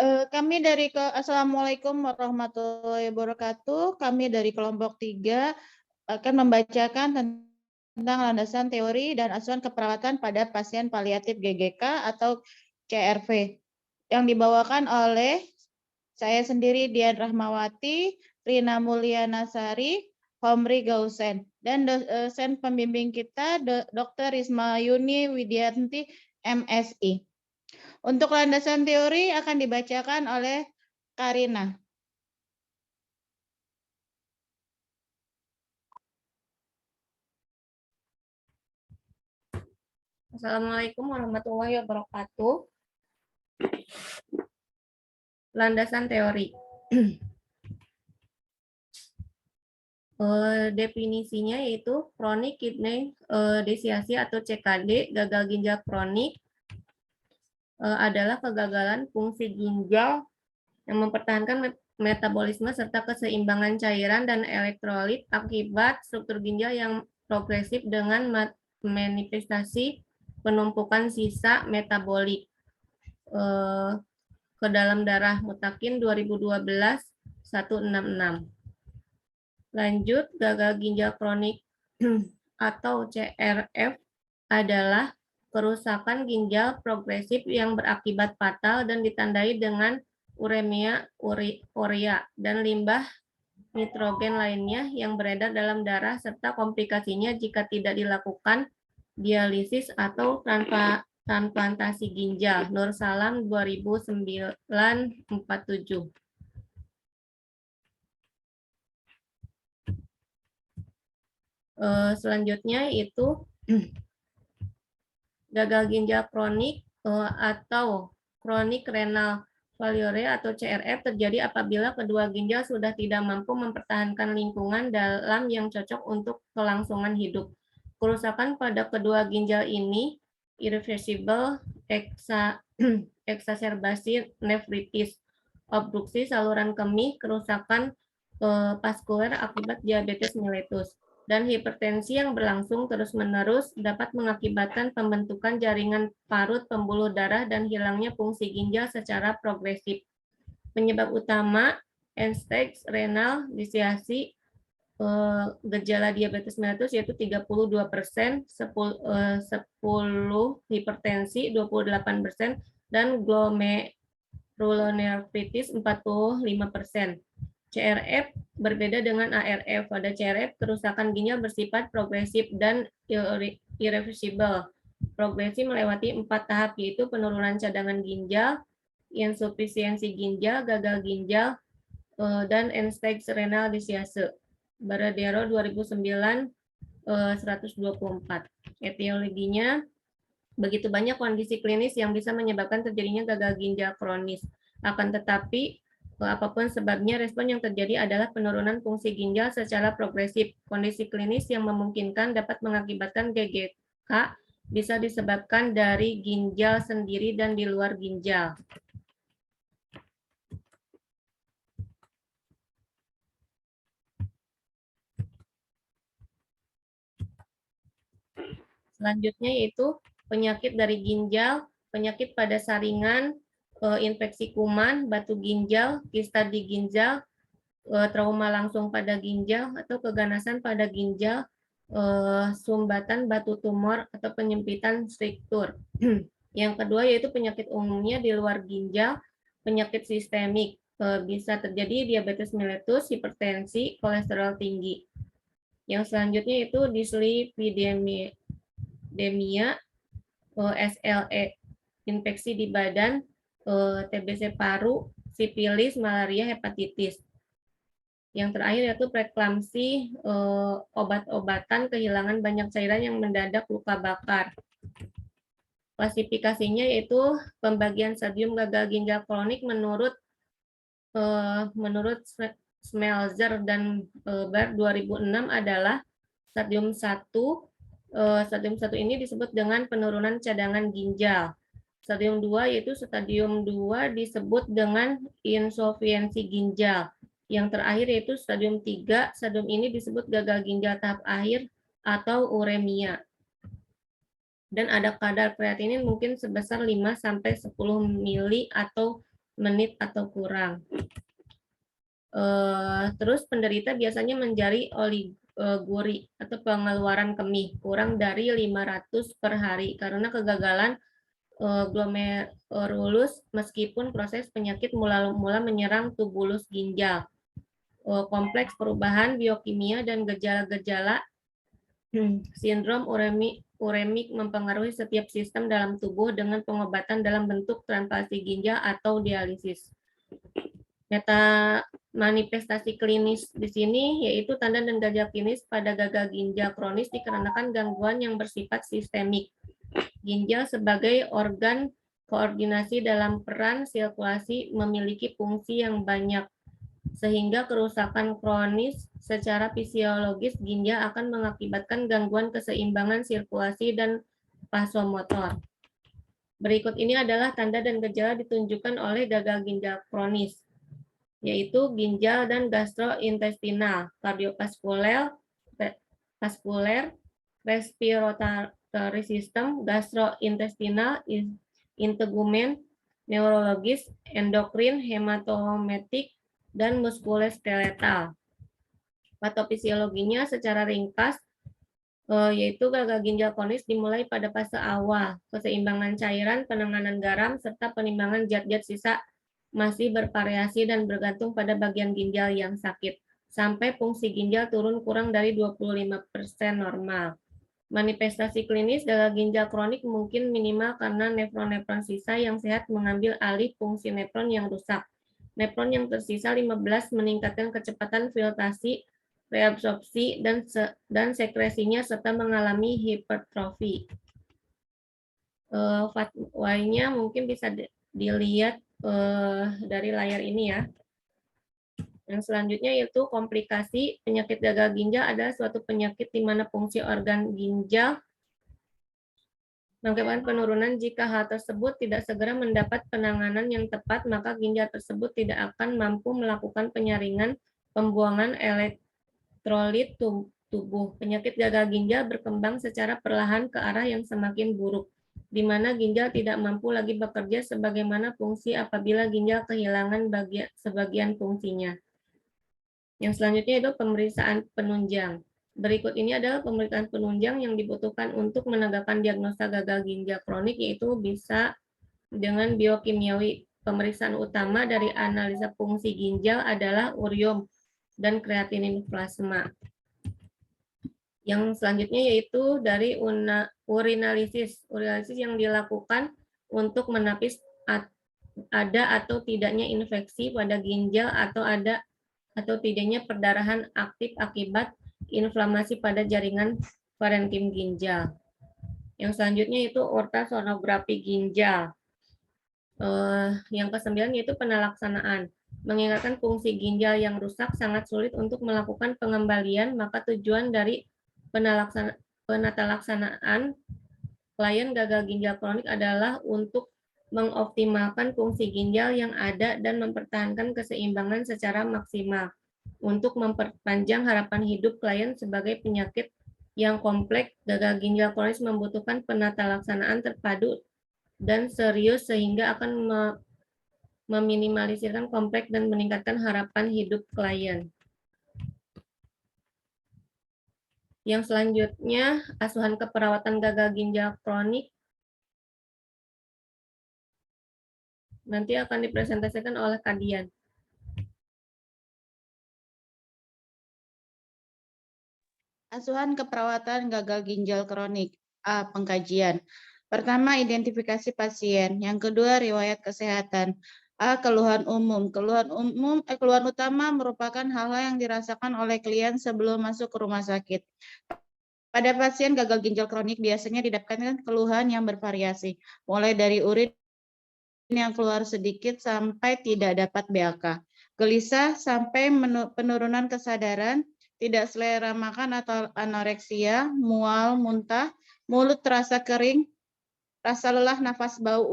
Assalamualaikum warahmatullahi wabarakatuh. Kami dari kelompok 3 akan membacakan tentang landasan teori dan asuhan keperawatan pada pasien paliatif GGK atau CRV yang dibawakan oleh saya sendiri Dian Rahmawati, Rina Mulyanasari, Homri Gausen, dan dosen pembimbing kita Dr. Risma Yuni Widianti, MSI. Untuk landasan teori akan dibacakan oleh Karina. Assalamualaikum warahmatullahi wabarakatuh. Landasan teori. Definisinya yaitu chronic kidney disease atau CKD, gagal ginjal kronik adalah kegagalan fungsi ginjal yang mempertahankan metabolisme serta keseimbangan cairan dan elektrolit akibat struktur ginjal yang progresif dengan manifestasi penumpukan sisa metabolik ke dalam darah Mutakin 2012-166. Lanjut, gagal ginjal kronik atau CRF adalah kerusakan ginjal progresif yang berakibat fatal dan ditandai dengan uremia, urea, dan limbah nitrogen lainnya yang beredar dalam darah serta komplikasinya jika tidak dilakukan dialisis atau transplantasi ginjal. Nur Salam 2009-47. Selanjutnya itu gagal ginjal kronik atau chronic renal failure atau CRF terjadi apabila kedua ginjal sudah tidak mampu mempertahankan lingkungan dalam yang cocok untuk kelangsungan hidup. Kerusakan pada kedua ginjal ini irreversible exacerbasi nefritis, obstruksi saluran kemih, kerusakan vaskuler akibat diabetes mellitus, dan hipertensi yang berlangsung terus-menerus dapat mengakibatkan pembentukan jaringan parut pembuluh darah dan hilangnya fungsi ginjal secara progresif. Penyebab utama end-stage renal disease, gejala diabetes mellitus yaitu 32%, 10 hipertensi 28%, dan glomerulonefritis 45%. CRF berbeda dengan ARF. Pada CRF, kerusakan ginjal bersifat progresif dan irreversible. Progresif melewati 4 tahap, yaitu penurunan cadangan ginjal, insufisiensi ginjal, gagal ginjal, dan end-stage renal disease. Baradero 2009-124. Etiologinya, begitu banyak kondisi klinis yang bisa menyebabkan terjadinya gagal ginjal kronis. Akan tetapi, apapun sebabnya, respon yang terjadi adalah penurunan fungsi ginjal secara progresif. Kondisi klinis yang memungkinkan dapat mengakibatkan GGK bisa disebabkan dari ginjal sendiri dan di luar ginjal. Selanjutnya yaitu penyakit dari ginjal, penyakit pada saringan, infeksi kuman, batu ginjal, kista di ginjal, trauma langsung pada ginjal, atau keganasan pada ginjal, sumbatan batu tumor, atau penyempitan struktur. Yang kedua yaitu penyakit umumnya di luar ginjal, penyakit sistemik, bisa terjadi diabetes mellitus, hipertensi, kolesterol tinggi. Yang selanjutnya itu dislipidemia, SLE, infeksi di badan, TBC paru, sipilis, malaria, hepatitis. Yang terakhir yaitu preeklamsi, obat-obatan, kehilangan banyak cairan yang mendadak, luka bakar. Klasifikasinya yaitu pembagian stadium gagal ginjal kronik menurut Smeltzer dan Bart 2006 adalah stadium 1. Stadium 1 ini disebut dengan penurunan cadangan ginjal. Stadium 2 yaitu stadium 2 disebut dengan insufiensi ginjal. Yang terakhir yaitu stadium 3, stadium ini disebut gagal ginjal tahap akhir atau uremia. Dan ada kadar kreatinin mungkin sebesar 5-10 mili atau menit atau kurang. Terus penderita biasanya menjadi oliguri atau pengeluaran kemih kurang dari 500 per hari karena kegagalan glomerulus meskipun proses penyakit mula menyerang tubulus ginjal. Kompleks perubahan biokimia dan gejala-gejala sindrom uremik mempengaruhi setiap sistem dalam tubuh dengan pengobatan dalam bentuk transplantasi ginjal atau dialisis. Manifestasi klinis di sini yaitu tanda dan gejala klinis pada gagal ginjal kronis dikarenakan gangguan yang bersifat sistemik. Ginjal sebagai organ koordinasi dalam peran sirkulasi memiliki fungsi yang banyak, sehingga kerusakan kronis secara fisiologis ginjal akan mengakibatkan gangguan keseimbangan sirkulasi dan vasomotor. Berikut ini adalah tanda dan gejala ditunjukkan oleh gagal ginjal kronis, yaitu ginjal dan gastrointestinal, kardiovaskuler, respiratory system, gastrointestinal, integumen, neurologis, endokrin, hematopoietik, dan muskuloskeletal. Patofisiologinya secara ringkas, yaitu gagal ginjal kronis dimulai pada fase awal, keseimbangan cairan, penanganan garam, serta penimbangan zat-zat sisa masih bervariasi dan bergantung pada bagian ginjal yang sakit, sampai fungsi ginjal turun kurang dari 25% normal. Manifestasi klinis gagal ginjal kronik mungkin minimal karena nefron-nefron sisa yang sehat mengambil alih fungsi nefron yang rusak. Nefron yang tersisa 15 meningkatkan kecepatan filtrasi, reabsorpsi, dan sekresinya serta mengalami hipertrofi. Fatwanya mungkin bisa dilihat dari layar ini ya. Yang selanjutnya yaitu komplikasi penyakit gagal ginjal adalah suatu penyakit di mana fungsi organ ginjal mengakibatkan penurunan. Jika hal tersebut tidak segera mendapat penanganan yang tepat, maka ginjal tersebut tidak akan mampu melakukan penyaringan pembuangan elektrolit tubuh. Penyakit gagal ginjal berkembang secara perlahan ke arah yang semakin buruk, di mana ginjal tidak mampu lagi bekerja sebagaimana fungsi apabila ginjal kehilangan sebagian fungsinya. Yang selanjutnya itu pemeriksaan penunjang. Berikut ini adalah pemeriksaan penunjang yang dibutuhkan untuk menegakkan diagnosa gagal ginjal kronik, yaitu bisa dengan biokimiawi. Pemeriksaan utama dari analisa fungsi ginjal adalah urium dan kreatinin plasma. Yang selanjutnya yaitu dari urinalisis. Urinalisis yang dilakukan untuk menapis ada atau tidaknya infeksi pada ginjal atau tidaknya perdarahan aktif akibat inflamasi pada jaringan parenkim ginjal. Yang selanjutnya itu ultrasonografi ginjal. Yang ke-9 yaitu penalaksanaan. Mengingatkan fungsi ginjal yang rusak sangat sulit untuk melakukan pengembalian, maka tujuan dari penatalaksanaan klien gagal ginjal kronik adalah untuk mengoptimalkan fungsi ginjal yang ada dan mempertahankan keseimbangan secara maksimal untuk memperpanjang harapan hidup klien. Sebagai penyakit yang kompleks, gagal ginjal kronis membutuhkan penatalaksanaan terpadu dan serius sehingga akan meminimalisirkan kompleks dan meningkatkan harapan hidup klien. Yang selanjutnya, asuhan keperawatan gagal ginjal kronik nanti akan dipresentasikan oleh Kak Dian. Asuhan keperawatan gagal ginjal kronik. A. Pengkajian. Pertama, identifikasi pasien. Yang kedua, riwayat kesehatan. A. Keluhan umum. Keluhan utama merupakan hal-hal yang dirasakan oleh klien sebelum masuk ke rumah sakit. Pada pasien gagal ginjal kronik biasanya didapatkan keluhan yang bervariasi, mulai dari urin yang keluar sedikit sampai tidak dapat BAK, gelisah sampai penurunan kesadaran, tidak selera makan atau anoreksia, mual, muntah, mulut terasa kering, rasa lelah, nafas bau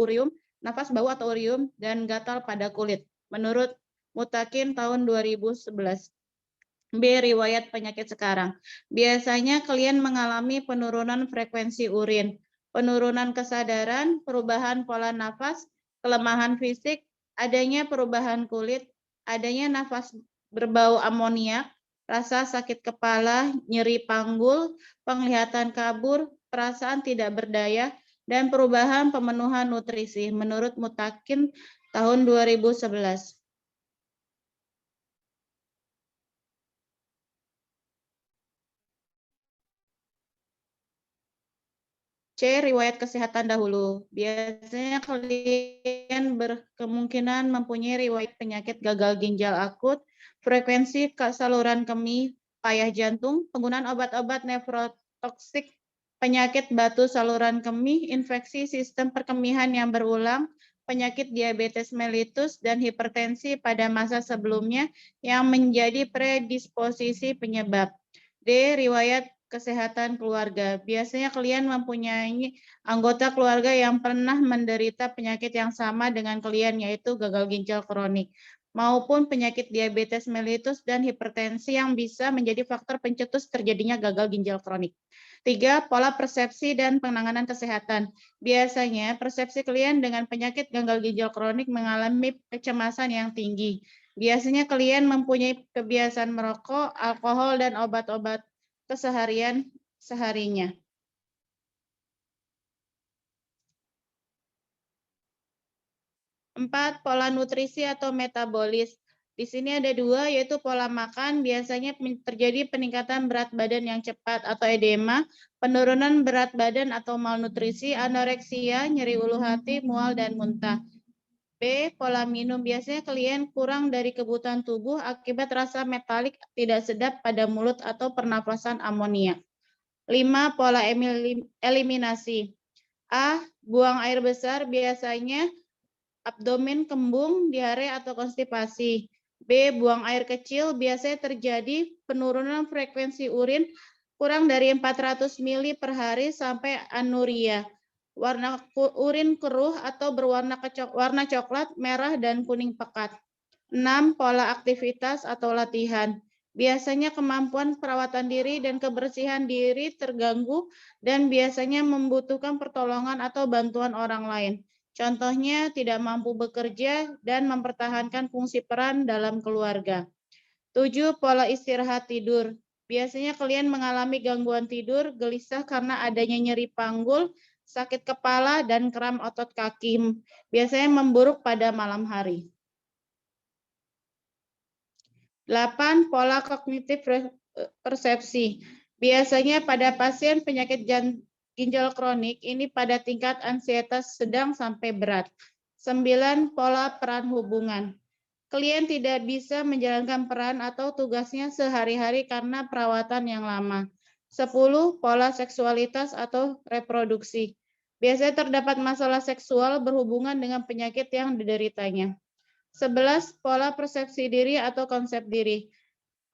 atau urium, dan gatal pada kulit. Menurut Mutakin tahun 2011. B. Riwayat penyakit sekarang. Biasanya klien mengalami penurunan frekuensi urin, penurunan kesadaran, perubahan pola nafas, kelemahan fisik, adanya perubahan kulit, adanya nafas berbau amoniak, rasa sakit kepala, nyeri panggul, penglihatan kabur, perasaan tidak berdaya, dan perubahan pemenuhan nutrisi menurut Mutakin tahun 2011. C. Riwayat kesehatan dahulu. Biasanya kalian berkemungkinan mempunyai riwayat penyakit gagal ginjal akut, frekuensi saluran kemih, payah jantung, penggunaan obat-obat nefrotoksik, penyakit batu saluran kemih, infeksi sistem perkemihan yang berulang, penyakit diabetes mellitus, dan hipertensi pada masa sebelumnya yang menjadi predisposisi penyebab. D. Riwayat kesehatan keluarga. Biasanya kalian mempunyai anggota keluarga yang pernah menderita penyakit yang sama dengan kalian, yaitu gagal ginjal kronik, maupun penyakit diabetes mellitus dan hipertensi yang bisa menjadi faktor pencetus terjadinya gagal ginjal kronik. 3. Pola persepsi dan penanganan kesehatan. Biasanya persepsi kalian dengan penyakit gagal ginjal kronik mengalami kecemasan yang tinggi. Biasanya kalian mempunyai kebiasaan merokok, alkohol, dan obat-obat keseharian seharinya. 4. Pola nutrisi atau metabolis. Di sini ada 2, yaitu pola makan. Biasanya terjadi peningkatan berat badan yang cepat atau edema, penurunan berat badan atau malnutrisi, anoreksia, nyeri ulu hati, mual, dan muntah. B. Pola minum. Biasanya kalian kurang dari kebutuhan tubuh akibat rasa metalik tidak sedap pada mulut atau pernafasan amonia. 5. Pola eliminasi. A. Buang air besar, biasanya abdomen kembung, diare, atau konstipasi. B. Buang air kecil, biasanya terjadi penurunan frekuensi urin kurang dari 400 ml per hari sampai anuria. Warna urin keruh atau berwarna warna coklat, merah, dan kuning pekat. 6. Pola aktivitas atau latihan. Biasanya kemampuan perawatan diri dan kebersihan diri terganggu dan biasanya membutuhkan pertolongan atau bantuan orang lain. Contohnya tidak mampu bekerja dan mempertahankan fungsi peran dalam keluarga. 7. Pola istirahat tidur. Biasanya kalian mengalami gangguan tidur, gelisah karena adanya nyeri panggul, sakit kepala, dan kram otot kaki. Biasanya memburuk pada malam hari. 8. Pola kognitif persepsi. Biasanya pada pasien penyakit ginjal kronik ini pada tingkat ansietas sedang sampai berat. 9. Pola peran hubungan. Klien tidak bisa menjalankan peran atau tugasnya sehari-hari karena perawatan yang lama. 10. Pola seksualitas atau reproduksi. Biasanya terdapat masalah seksual berhubungan dengan penyakit yang dideritanya. 11. Pola persepsi diri atau konsep diri.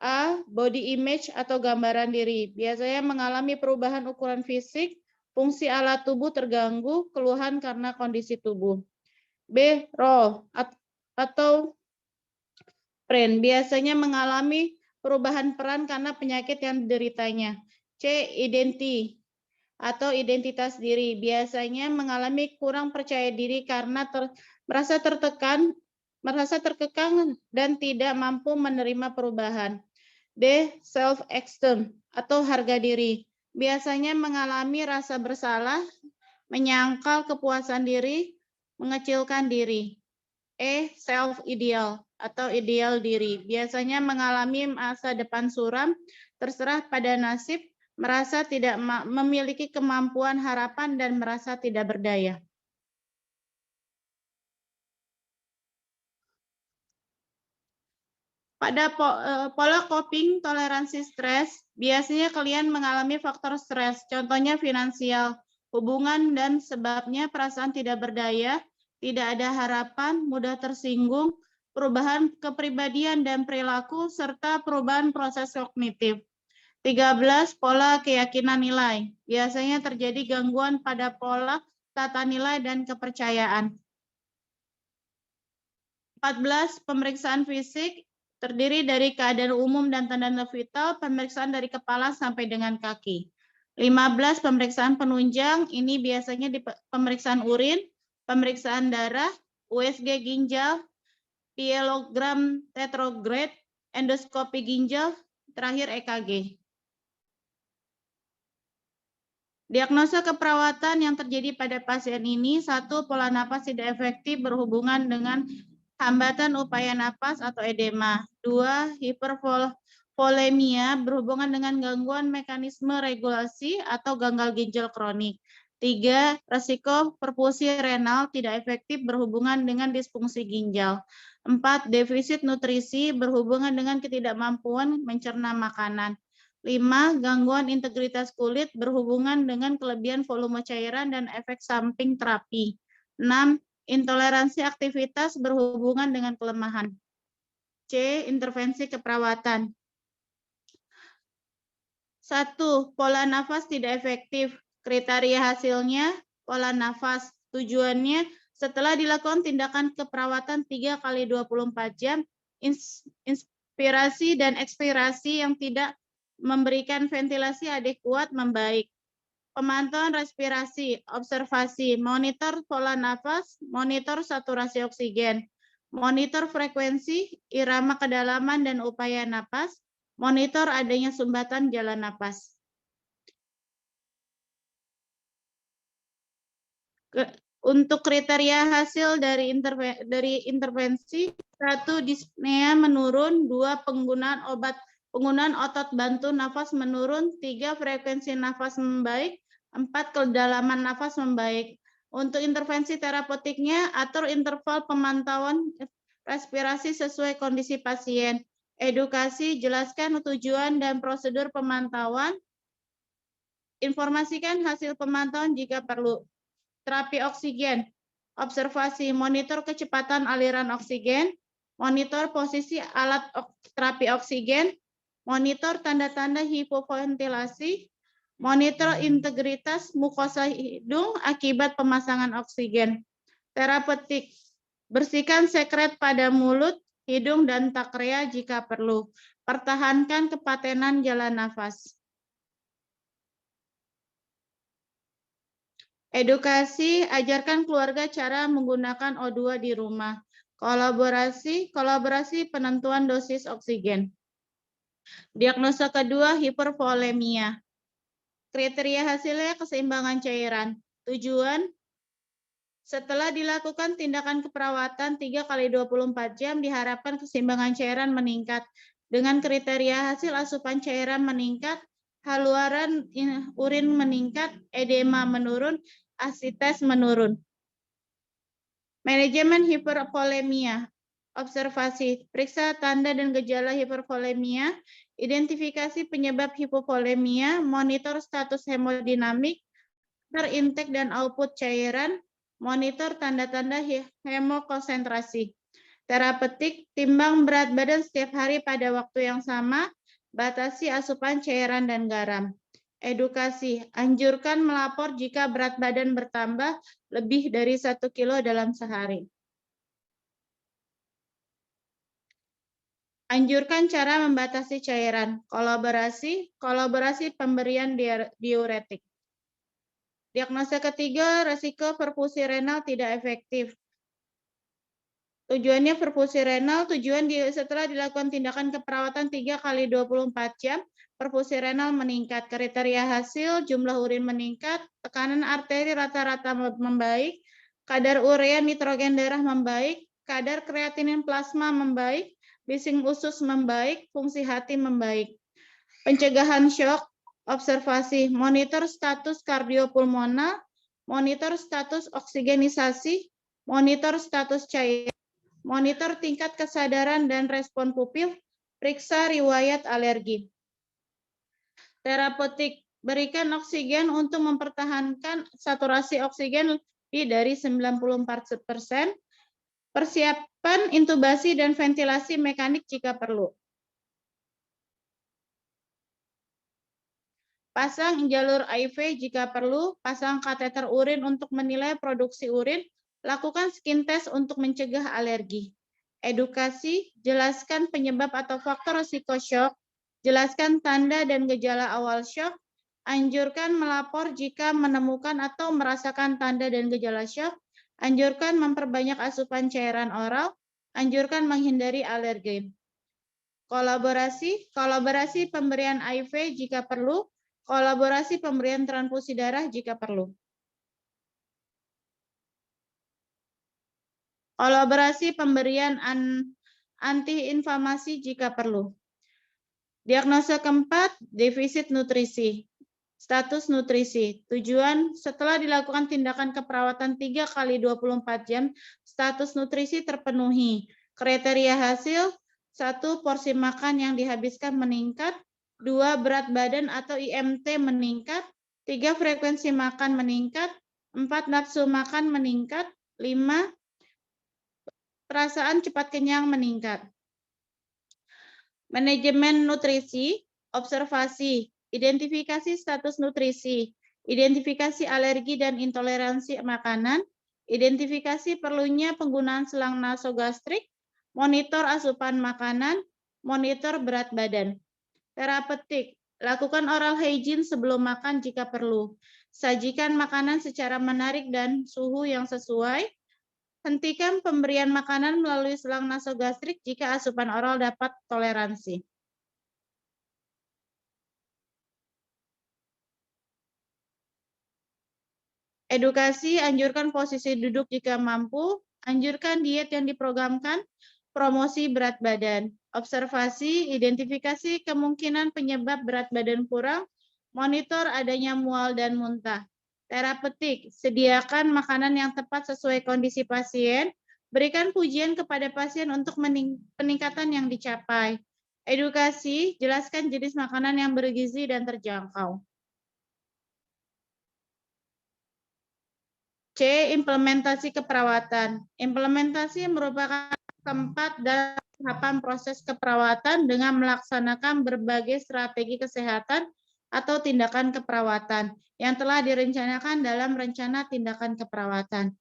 A. Body image atau gambaran diri. Biasanya mengalami perubahan ukuran fisik, fungsi alat tubuh terganggu, keluhan karena kondisi tubuh. B. Role atau brand. Biasanya mengalami perubahan peran karena penyakit yang dideritanya. C. Identity atau identitas diri. Biasanya mengalami kurang percaya diri karena merasa terkekang dan tidak mampu menerima perubahan. D. Self-esteem atau harga diri. Biasanya mengalami rasa bersalah, menyangkal kepuasan diri, mengecilkan diri. E. Self-ideal atau ideal diri. Biasanya mengalami masa depan suram, terserah pada nasib, merasa tidak memiliki kemampuan harapan, dan merasa tidak berdaya. Pada pola coping toleransi stres, biasanya kalian mengalami faktor stres, contohnya finansial, hubungan, dan sebabnya perasaan tidak berdaya, tidak ada harapan, mudah tersinggung, perubahan kepribadian dan perilaku, serta perubahan proses kognitif. 13. Pola keyakinan nilai. Biasanya terjadi gangguan pada pola tata nilai dan kepercayaan. 14. Pemeriksaan fisik terdiri dari keadaan umum dan tanda-tanda vital, pemeriksaan dari kepala sampai dengan kaki. 15. Pemeriksaan penunjang, ini biasanya di pemeriksaan urin, pemeriksaan darah, USG ginjal, pielogram retrograde, endoskopi ginjal, terakhir EKG. Diagnosa keperawatan yang terjadi pada pasien ini, 1. Pola napas tidak efektif berhubungan dengan hambatan upaya napas atau edema. 2. Hipervolemia berhubungan dengan gangguan mekanisme regulasi atau gagal ginjal kronik. 3. Resiko perfusi renal tidak efektif berhubungan dengan disfungsi ginjal. 4. Defisit nutrisi berhubungan dengan ketidakmampuan mencerna makanan. 5. Gangguan integritas kulit berhubungan dengan kelebihan volume cairan dan efek samping terapi. 6. Intoleransi aktivitas berhubungan dengan kelemahan. C. Intervensi keperawatan. 1. Pola nafas tidak efektif. Kriteria hasilnya, pola nafas. Tujuannya, setelah dilakukan tindakan keperawatan 3 kali 24 jam, inspirasi dan ekspirasi yang tidak memberikan ventilasi adekuat membaik. Pemantauan respirasi, observasi, monitor pola nafas, monitor saturasi oksigen, monitor frekuensi, irama kedalaman dan upaya napas, monitor adanya sumbatan jalan napas. Untuk kriteria hasil dari intervensi, 1. Dyspnea menurun, 2. Penggunaan otot bantu nafas menurun, 3. Frekuensi nafas membaik, 4. Kedalaman nafas membaik. Untuk intervensi terapeutiknya, atur interval pemantauan respirasi sesuai kondisi pasien. Edukasi, jelaskan tujuan dan prosedur pemantauan. Informasikan hasil pemantauan jika perlu. Terapi oksigen, observasi, monitor kecepatan aliran oksigen, monitor posisi alat terapi oksigen, monitor tanda-tanda hipoventilasi, monitor integritas mukosa hidung akibat pemasangan oksigen. Terapeutik, bersihkan sekret pada mulut, hidung, dan takrea jika perlu. Pertahankan kepatenan jalan nafas. Edukasi, ajarkan keluarga cara menggunakan O2 di rumah. Kolaborasi penentuan dosis oksigen. Diagnosa kedua, hipervolemia. Kriteria hasilnya keseimbangan cairan. Tujuan, setelah dilakukan tindakan keperawatan 3 kali 24 jam, diharapkan keseimbangan cairan meningkat. Dengan kriteria hasil asupan cairan meningkat, haluan urin meningkat, edema menurun, asites menurun. Manajemen hipervolemia. Observasi, periksa tanda dan gejala hipervolemia, identifikasi penyebab hipovolemia, monitor status hemodinamik, intake dan output cairan, monitor tanda-tanda hemokonsentrasi. Terapeutik, timbang berat badan setiap hari pada waktu yang sama, batasi asupan cairan dan garam. Edukasi, anjurkan melapor jika berat badan bertambah lebih dari 1 kilo dalam sehari. Anjurkan cara membatasi cairan. Kolaborasi pemberian diuretik. Diagnosa ketiga, resiko perfusi renal tidak efektif. Tujuannya perfusi renal, setelah dilakukan tindakan keperawatan 3 kali 24 jam, perfusi renal meningkat. Kriteria hasil, jumlah urin meningkat, tekanan arteri rata-rata membaik, kadar urea nitrogen darah membaik, kadar kreatinin plasma membaik, bising usus membaik, fungsi hati membaik. Pencegahan shock, observasi, monitor status kardiopulmonal, monitor status oksigenisasi, monitor status cairan, monitor tingkat kesadaran dan respon pupil, periksa riwayat alergi. Terapeutik, berikan oksigen untuk mempertahankan saturasi oksigen lebih dari 94%, persiapan intubasi dan ventilasi mekanik jika perlu. Pasang jalur IV jika perlu, pasang kateter urin untuk menilai produksi urin, lakukan skin test untuk mencegah alergi. Edukasi, jelaskan penyebab atau faktor risiko shock, jelaskan tanda dan gejala awal shock, anjurkan melapor jika menemukan atau merasakan tanda dan gejala shock, anjurkan memperbanyak asupan cairan oral, Anjurkan menghindari alergen. Kolaborasi pemberian IV jika perlu, kolaborasi pemberian transfusi darah jika perlu. Kolaborasi pemberian antiinflamasi jika perlu. Diagnosa keempat, defisit nutrisi. Status nutrisi. Tujuan setelah dilakukan tindakan keperawatan 3 kali 24 jam, status nutrisi terpenuhi. Kriteria hasil, 1. Porsi makan yang dihabiskan meningkat, 2. Berat badan atau IMT meningkat, 3. Frekuensi makan meningkat, 4. Nafsu makan meningkat, 5. Perasaan cepat kenyang meningkat. Manajemen nutrisi, observasi, identifikasi status nutrisi, identifikasi alergi dan intoleransi makanan, identifikasi perlunya penggunaan selang nasogastrik, monitor asupan makanan, monitor berat badan. Terapeutik, lakukan oral hygiene sebelum makan jika perlu. Sajikan makanan secara menarik dan suhu yang sesuai. Hentikan pemberian makanan melalui selang nasogastrik jika asupan oral dapat toleransi. Edukasi, anjurkan posisi duduk jika mampu, anjurkan diet yang diprogramkan, promosi berat badan. Observasi, identifikasi kemungkinan penyebab berat badan kurang, monitor adanya mual dan muntah. Terapeutik, sediakan makanan yang tepat sesuai kondisi pasien, berikan pujian kepada pasien untuk peningkatan yang dicapai. Edukasi, jelaskan jenis makanan yang bergizi dan terjangkau. C. Implementasi keperawatan. Implementasi merupakan tempat dan tahapan proses keperawatan dengan melaksanakan berbagai strategi kesehatan atau tindakan keperawatan yang telah direncanakan dalam rencana tindakan keperawatan.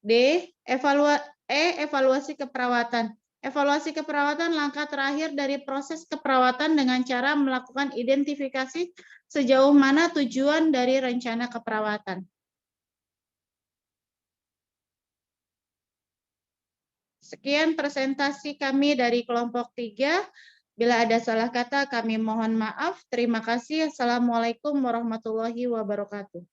D. Evaluasi keperawatan. Evaluasi keperawatan langkah terakhir dari proses keperawatan dengan cara melakukan identifikasi sejauh mana tujuan dari rencana keperawatan. Sekian presentasi kami dari kelompok 3. Bila ada salah kata, kami mohon maaf. Terima kasih. Assalamualaikum warahmatullahi wabarakatuh.